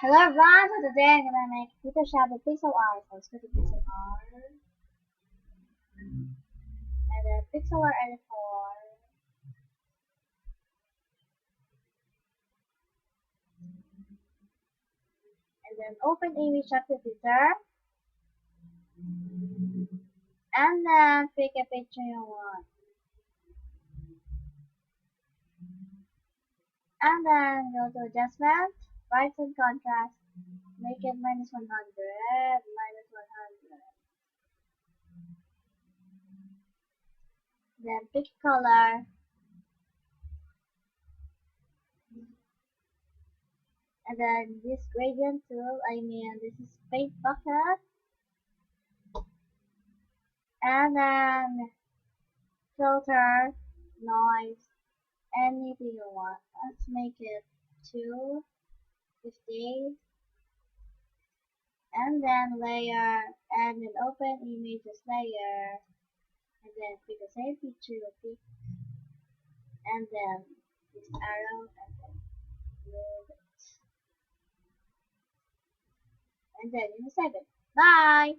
Hello everyone, so today I'm gonna make Photoshop with pixel art. So let's go to pixel art and then pixel art editor and then open image editor and then pick a picture you want and then go to adjustment, brighten contrast, make it -100, -100. Then pick color and then this gradient tool, this is paint bucket and then filter, noise, anything you want. Let's make it 250 and then layer and then open images layer and then pick the same picture you pick and then this arrow and then move it and then you save it. Bye!